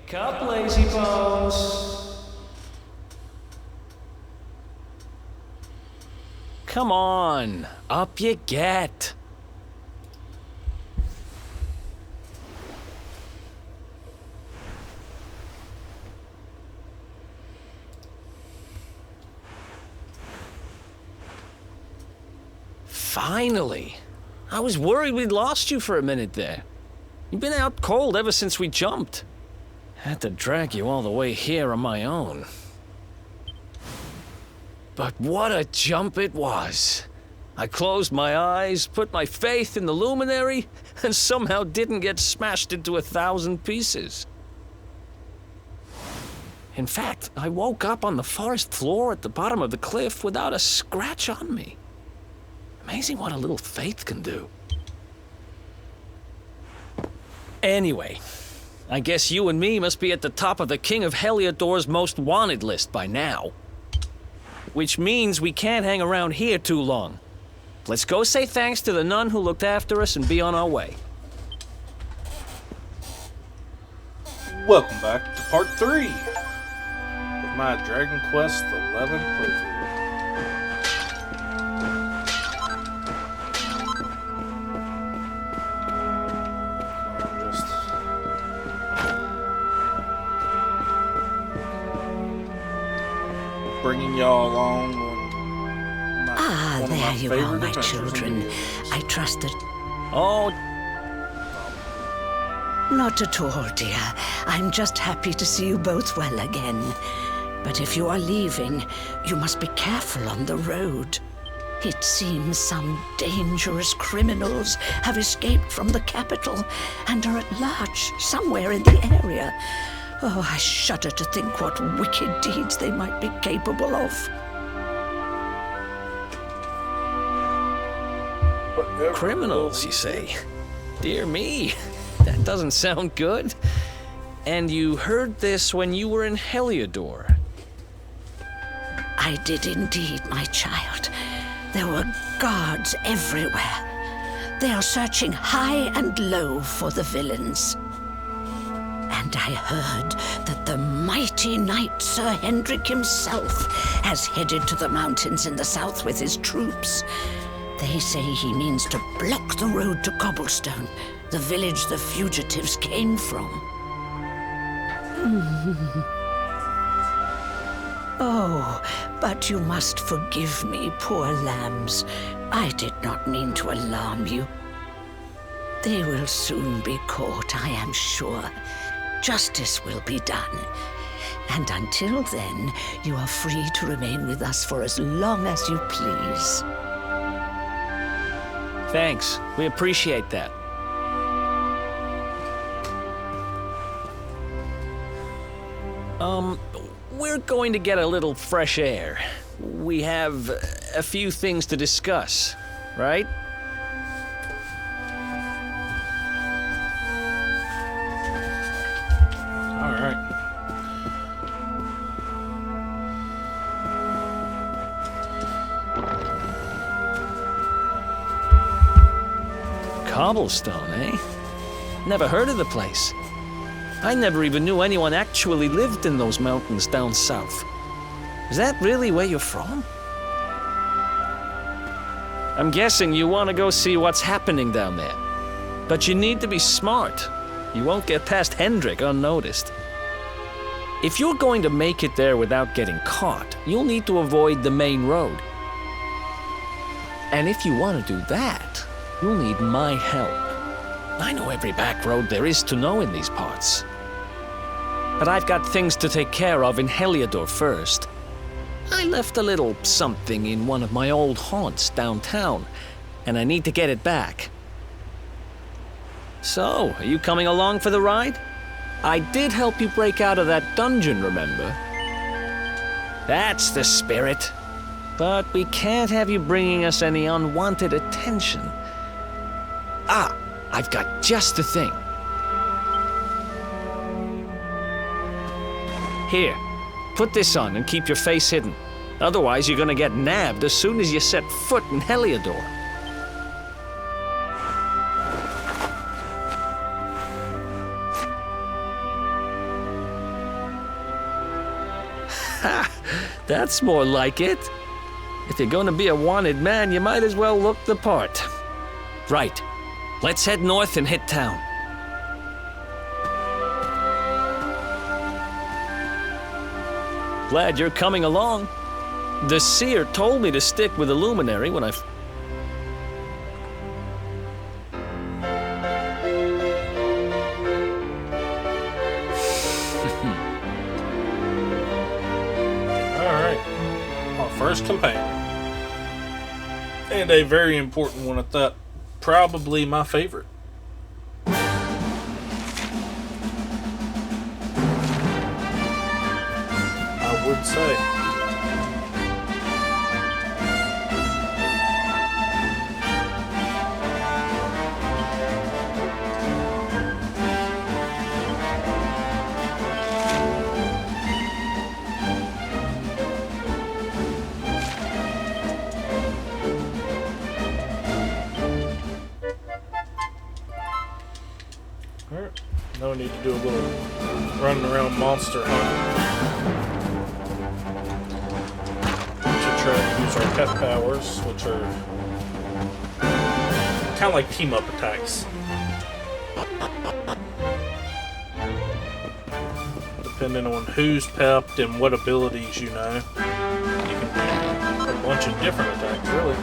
Wake up, lazy bones. Come on, up you get. Finally. I was worried we'd lost you for a minute there. You've been out cold ever since we jumped. Had to drag you all the way here on my own. But what a jump it was. I closed my eyes, put my faith in the luminary, and somehow didn't get smashed into 1,000 pieces. In fact, I woke up on the forest floor at the bottom of the cliff without a scratch on me. Amazing what a little faith can do. Anyway, I guess you and me must be at the top of the King of Heliodor's most wanted list by now. Which means we can't hang around here too long. Let's go say thanks to the nun who looked after us and be on our way. Welcome back to part 3 of my Dragon Quest XI playthrough. Bringing y'all along on There you are, my adventures children. I trust that... Oh, Not at all, dear. I'm just happy to see you both well again. But if you are leaving, you must be careful on the road. It seems some dangerous criminals have escaped from the capital and are at large somewhere in the area. Oh, I shudder to think what wicked deeds they might be capable of. criminals, you say? Dear me, that doesn't sound good. And you heard this when you were in Heliodor? I did indeed, my child. There were guards everywhere. They are searching high and low for the villains. And I heard that the mighty knight Sir Hendrik himself has headed to the mountains in the south with his troops. They say he means to block the road to Cobblestone, the village the fugitives came from. Oh, but you must forgive me, poor lambs. I did not mean to alarm you. They will soon be caught, I am sure. Justice will be done. And until then, you are free to remain with us for as long as you please. Thanks. We appreciate that. We're going to get a little fresh air. We have a few things to discuss, right? All right. Cobblestone, eh? Never heard of the place. I never even knew anyone actually lived in those mountains down south. Is that really where you're from? I'm guessing you want to go see what's happening down there. But you need to be smart. You won't get past Hendrik unnoticed. If you're going to make it there without getting caught, you'll need to avoid the main road. And if you want to do that, you'll need my help. I know every back road there is to know in these parts. But I've got things to take care of in Heliodor first. I left a little something in one of my old haunts downtown, and I need to get it back. So, are you coming along for the ride? I did help you break out of that dungeon, remember? That's the spirit. But we can't have you bringing us any unwanted attention. Ah, I've got just the thing. Here, put this on and keep your face hidden. Otherwise, you're gonna get nabbed as soon as you set foot in Heliodor. That's more like it. If you're gonna be a wanted man, you might as well look the part. Right. Let's head north and hit town. Glad you're coming along. The seer told me to stick with the luminary when I... Alright. Our first companion. And a very important one at that. Probably my favorite. I would say. Alright, now we need to do a little running around monster hunt to try to use our pet powers, which are kind of like team up attacks. Depending on who's pepped and what abilities you know, you can do a bunch of different attacks, really. I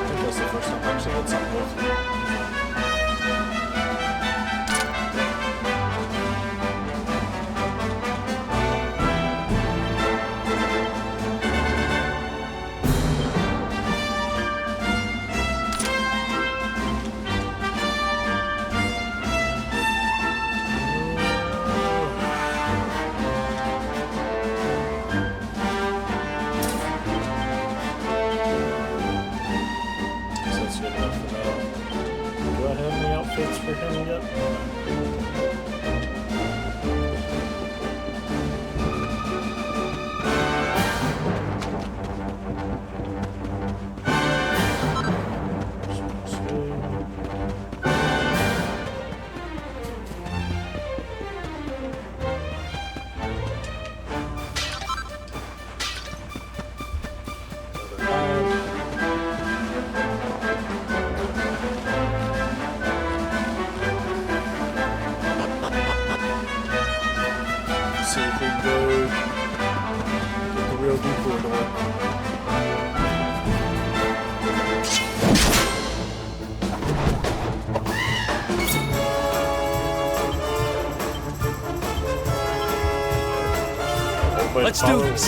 think that's the first time I've actually had something with it. For him yet? See if we can go get the real decoy to work. Let's do this.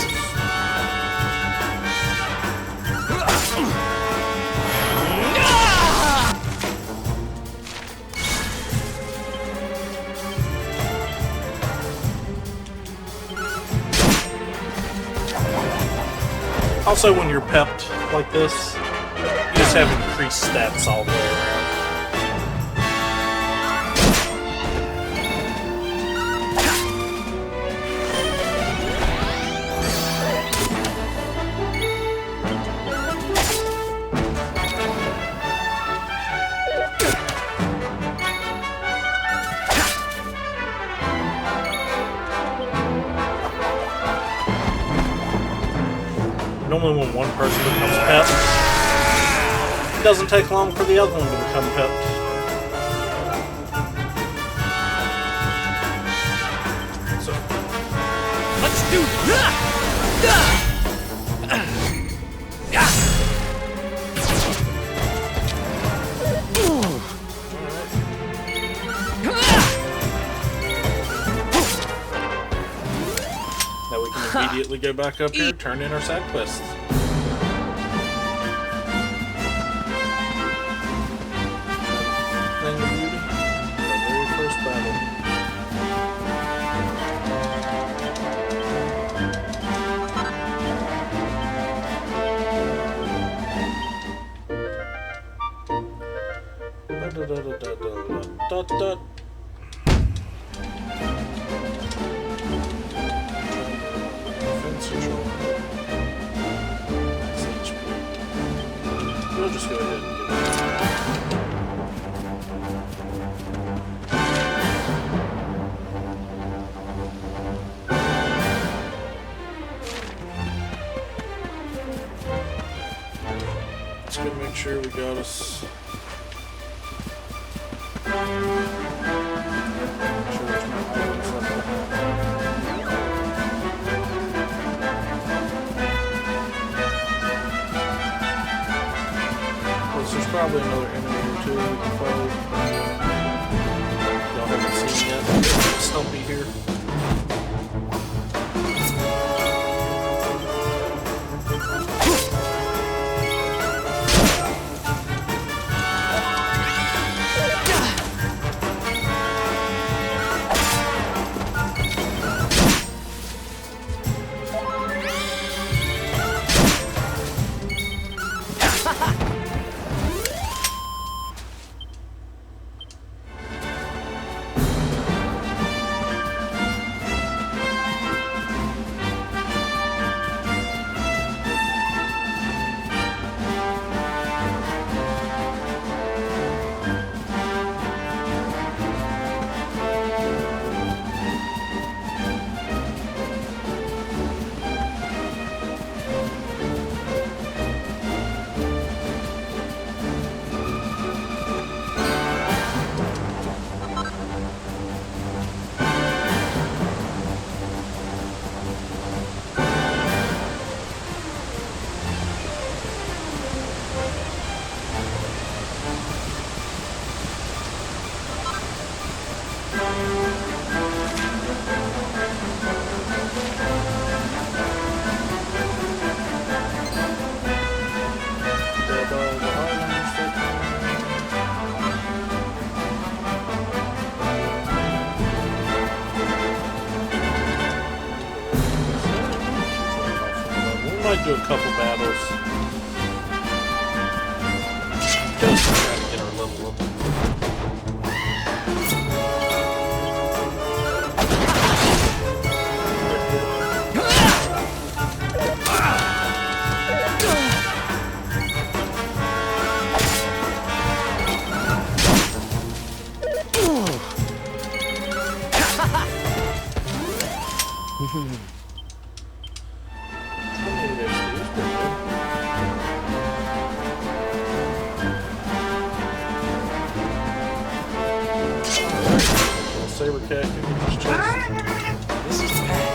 Also, when you're pepped like this, you just have increased stats all the way around. Normally when one person becomes pepped, it doesn't take long for the other one to become pepped. So, Let's do this. now we can immediately go back up here, turn in our side quests. Thing of beauty, the very first battle. Defense control. Max HP. We'll just go ahead and give it. sure we got us. Make sure there's no items left behind. Plus, there's probably another enemy or two we can fight. Y'all haven't seen yet. Stumpy here. Might do a couple battles. Just to try to get our level up. Saber cat can get his chest. This is bad.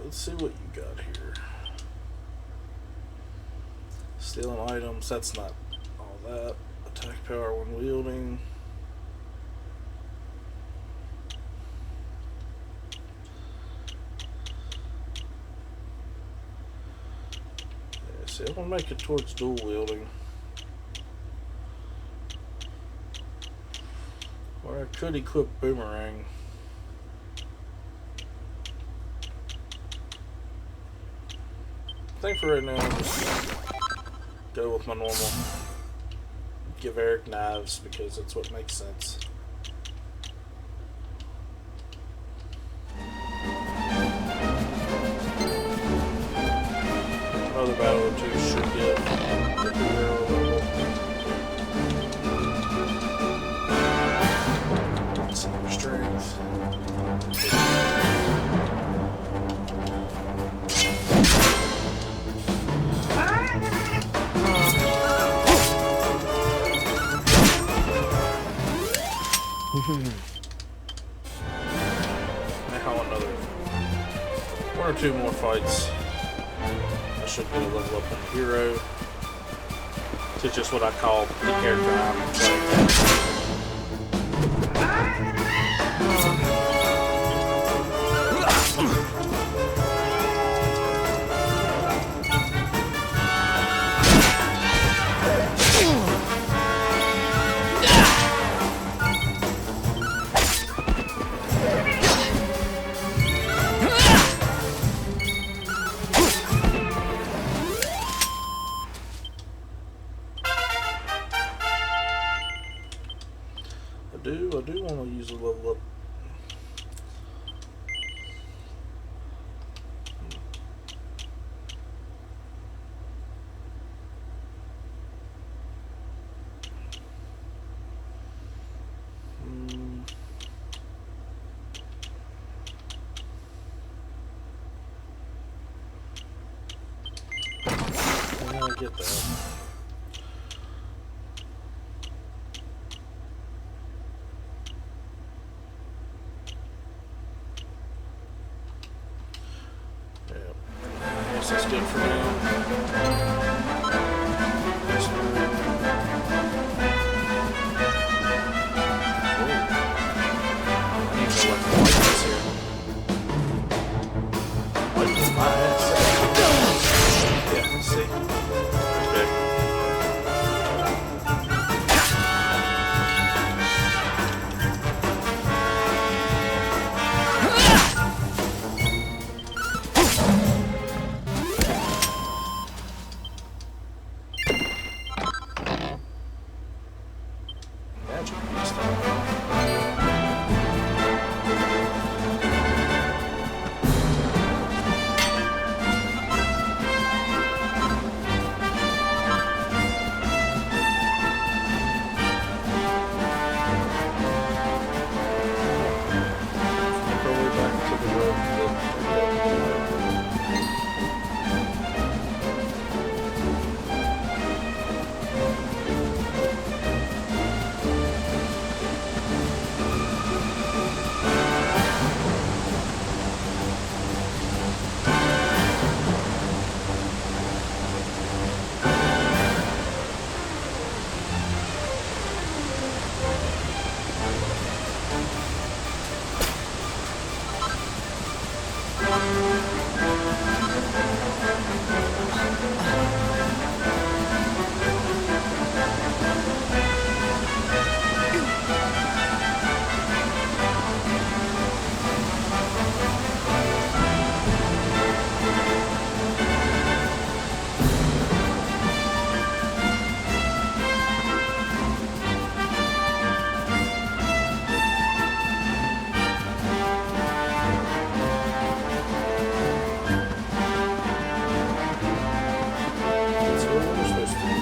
Let's see what you got here. Stealing items, that's not all that. Attack power when wielding. Yeah, see, I want to make it towards dual wielding. Or I could equip boomerang. I think for right now, I'll just go with my normal. Give Eric knives because that's what makes sense. Another battle or two should get the hero level. Some more strength. Now another one or two more fights. I should get a level up in hero to just what I call the character I'm playing. do want to use a level up. I get that. Yeah. I guess that's good for now. This one. I need to let the light this here. Light this my ass. Yeah, see? Okay. Magic beast. Make our way back to the road That's where we're supposed to be.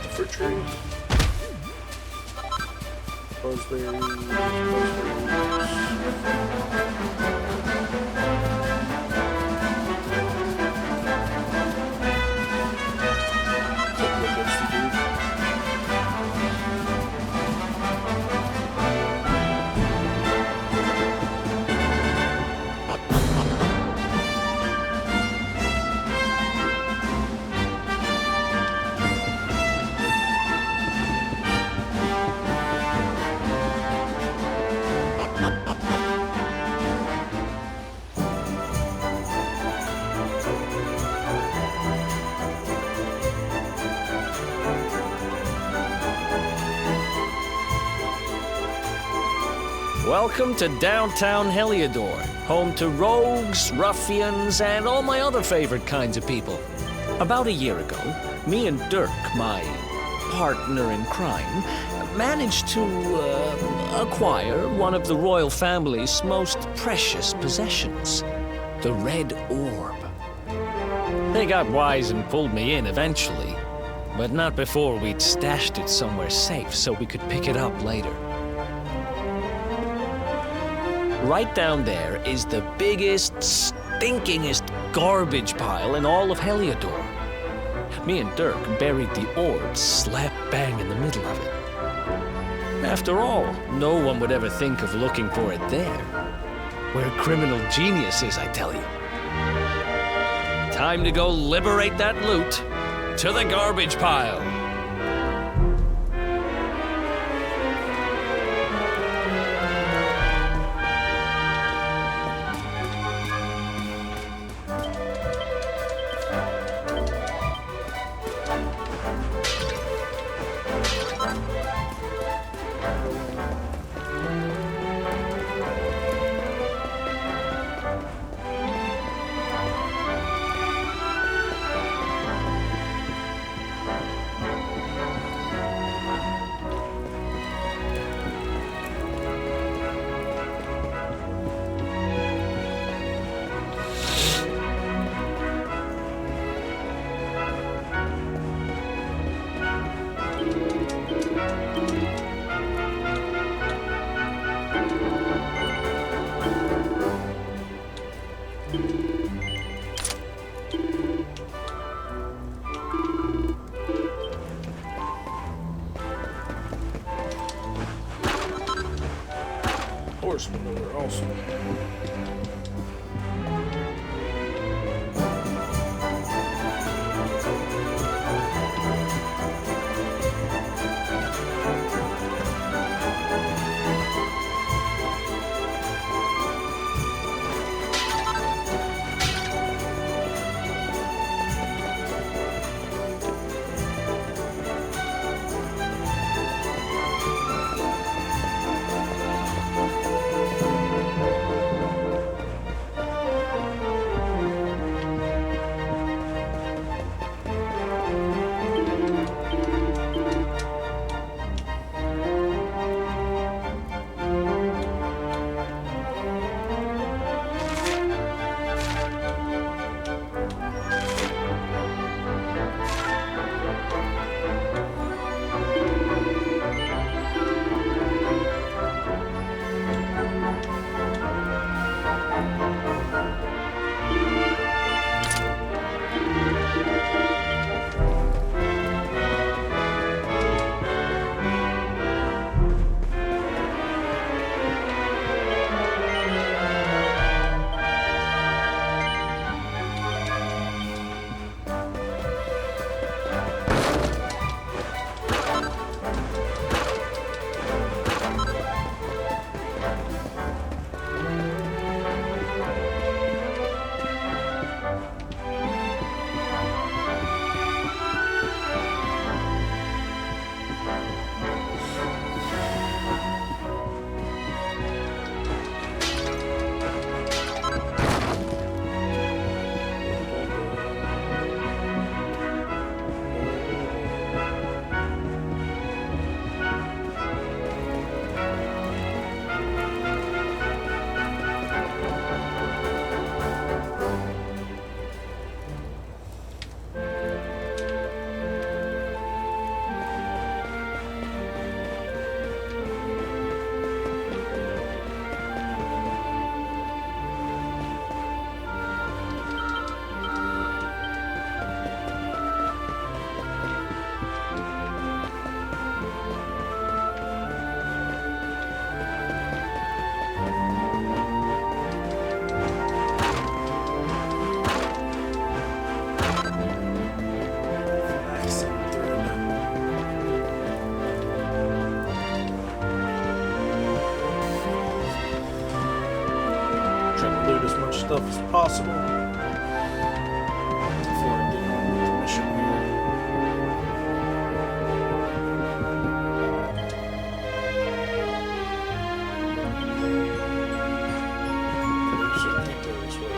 The fruit tree. Buzzberries. Take a look at the dude. Welcome to downtown Heliodor, home to rogues, ruffians, and all my other favorite kinds of people. About a year ago, me and Dirk, my partner in crime, managed to acquire one of the royal family's most precious possessions, the Red Orb. They got wise and pulled me in eventually, but not before we'd stashed it somewhere safe so we could pick it up later. Right down there is the biggest, stinkingest garbage pile in all of Heliodor. Me and Dirk buried the orb slap bang in the middle of it. After all, no one would ever think of looking for it there. We're criminal geniuses, I tell you. Time to go liberate that loot to the garbage pile. Horsemen are awesome. Stuff as possible before I get on with the mission here. So I can't go this way.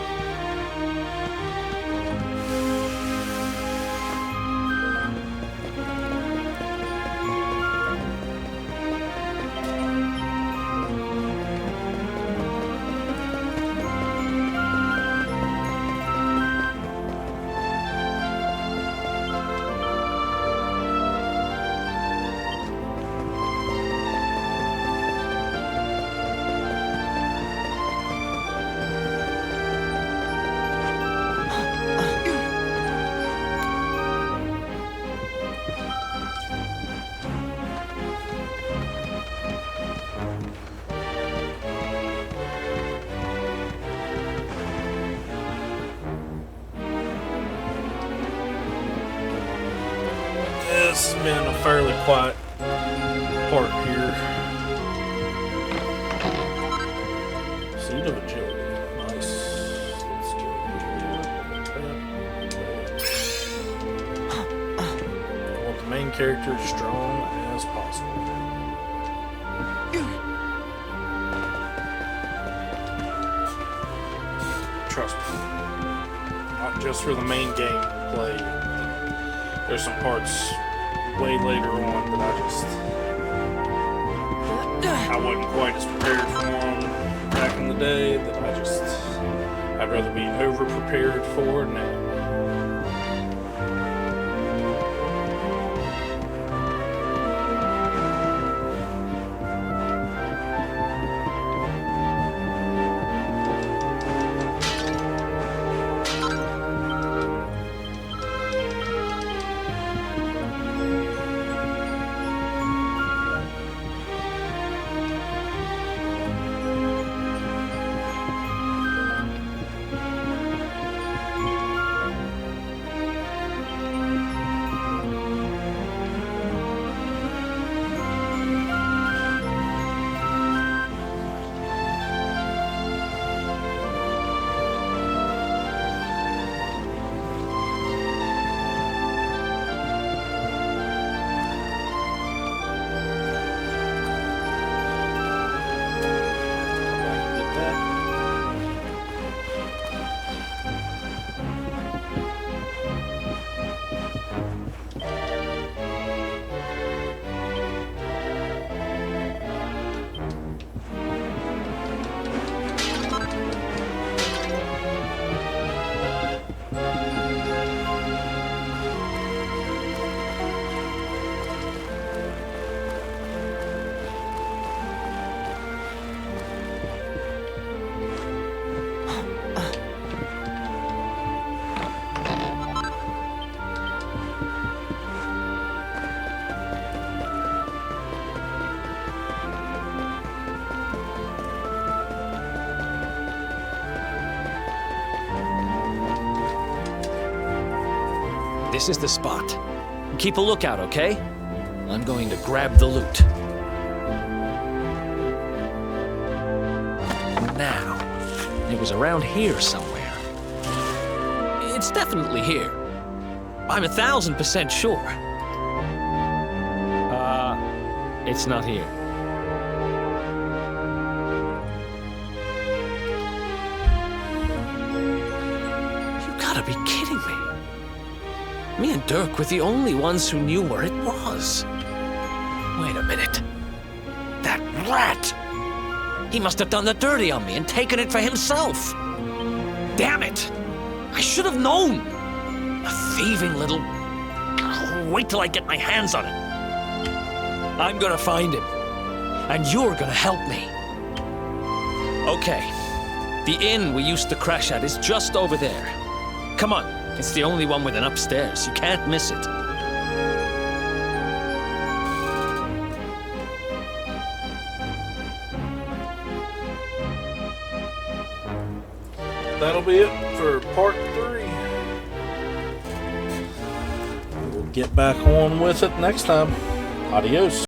This has been a fairly quiet part here. Seed of Agility. Nice. Let's go here. character as strong as possible. Trust me. Not just for the main game to play. There's some parts way later on that I wasn't quite as prepared for them back in the day, that I'd rather be over prepared for now. This is the spot. Keep a lookout, okay? I'm going to grab the loot. Now, it was around here somewhere. It's definitely here. I'm 1,000% sure. It's not here. You gotta be kidding me. Me and Dirk were the only ones who knew where it was. Wait a minute. That rat! He must have done the dirty on me and taken it for himself. Damn it! I should have known! A thieving little... Wait till I get my hands on it. I'm gonna find him. And you're gonna help me. Okay. The inn we used to crash at is just over there. Come on. It's the only one with an upstairs. You can't miss it. That'll be it for part 3. We'll get back on with it next time. Adios.